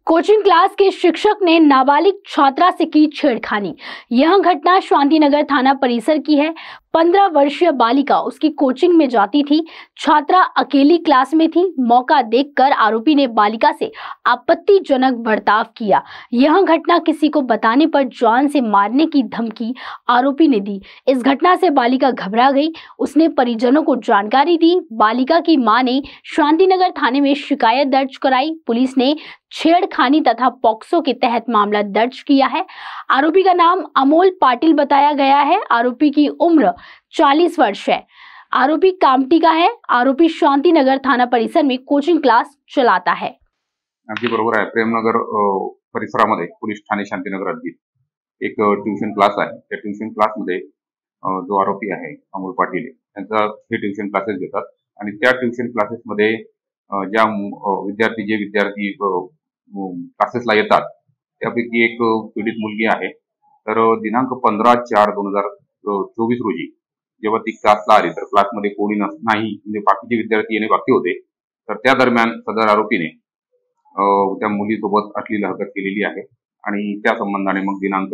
Coaching class के शिक्षक ने नाबालिग छात्रा से की छेड़खानी। यह घटना शांतिनगर थाना परिसर की है। 15 वर्षीय बालिका उसकी कोचिंग में जाती थी। छात्रा अकेली क्लास में थी। मौका देखकर आरोपी ने बालिका से आपत्तिजनक बर्ताव किया। यह घटना किसी को बताने पर जान से मारने की धमकी आरोपी ने दी। इस घटना से बालिका घबरा गई। उसने परिजनों को जानकारी दी। बालिका की मां ने शांतिनगर थाने में शिकायत दर्ज कराई। पुलिस ने छेड़खानी तथा पॉक्सो के तहत मामला दर्ज किया है। आरोपी का नाम अमोल पाटिल बताया गया है। आरोपी की उम्र 40 वर्ष है। आरोपी कामटी का है। आरोपी शांतिनगर थाना परिसर में कोचिंग क्लास चलाता है। अगदी बरोबर आहे। प्रेमनगर परिसरामध्ये पोलीस ठाणे शांतिनगर हद्दीत एक ट्युशन क्लास आहे। त्या ट्युशन क्लासमध्ये जो आरोपी आहे अमोल पाटील त्यांचा हे ट्युशन क्लासेस घेतात आणि त्या ट्युशन क्लासेसमध्ये ज्या विद्यार्थी क्लासेसला येतात त्यापैकी एक पीडित मुलगी आहे। तर दिनांक 15/4/2024 रोजी जेव्हा ती क्लासला आली तर क्लासमध्ये कोणी नाही, म्हणजे बाकीचे विद्यार्थी येणे बाकी होते। तर त्या दरम्यान सदर आरोपीने त्या मुलीसोबत अश्लील हरकत केलेली आहे आणि त्या संबंधाने मग दिनांक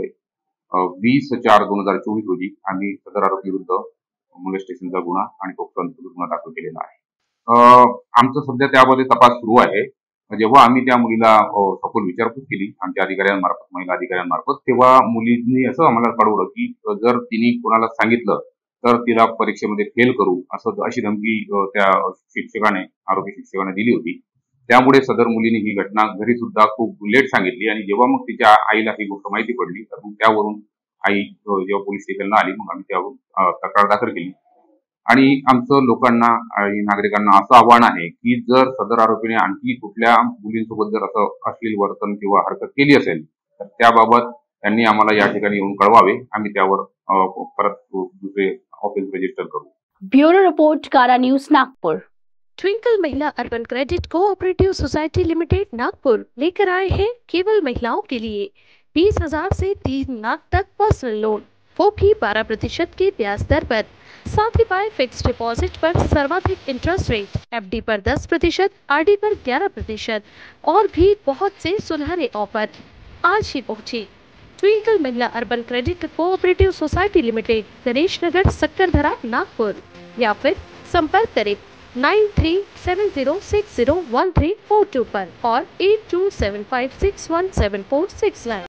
20/4/2024 रोजी आम्ही सदर आरोपी विरुद्ध मोलेस्टेशनचा गुन्हा आणि पोक्सो गुन्हा दाखल केलेला आहे। आमचा सध्या त्यामध्ये तपास सुरू आहे। जेव्हा आम्ही त्या मुलीला सखोल विचारपूस केली आमच्या अधिकाऱ्यांमार्फत, महिला अधिकाऱ्यांमार्फत, तेव्हा मुलींनी असं आम्हाला कळवलं की जर तिने कोणाला सांगितलं तर तिला परीक्षेमध्ये फेल करू अशी धमकी त्या आरोपी शिक्षकाने दिली होती। त्यामुळे सदर मुलीने ही घटना घरी सुद्धा खूप लेट सांगितली आणि जेव्हा मग तिच्या आईला ही गोष्ट माहिती पडली तर मग त्यावरून आई जेव्हा पोलीस स्टेशनला आली मग आम्ही त्यावरून तक्रार दाखल केली। आणि आमचं लोकांना आणि नागरिकांना असं आव्हान आहे की जर सदर आरोपीने आणखी कुठल्या मुलींसोबत जर असं अश्लील वर्तन किंवा हरकत केली असेल तर त्याबाबत त्यांनी आम्हाला या ठिकाणी येऊन कळवावे। आम्ही त्यावर परत दुसरे ऑफिस रजिस्टर करू। ब्यूरो रिपोर्ट, कारा news, Nagpur. Twinkle Mahila urban credit cooperative society limited Nagpur लेकर आए हैं केवल महिलाओं के लिए 20,000 से 3 लाख तक पर्सनल लोन, वो भी 12% की ब्याज दर पर। साथ ही पाए फिक्स डिपॉजिट पर सर्वाधिक इंटरेस्ट रेट, एफडी पर 10%, आरडी पर 11% और भी बहुत से सुनहरे ऑफर। आज ही पहुंचे Twinkle Mahila urban credit cooperative society limited, Ganesh Nagar, Sakkardara, Nagpur, या फिर संपर्क करें 9370601342 पर और 8275617469।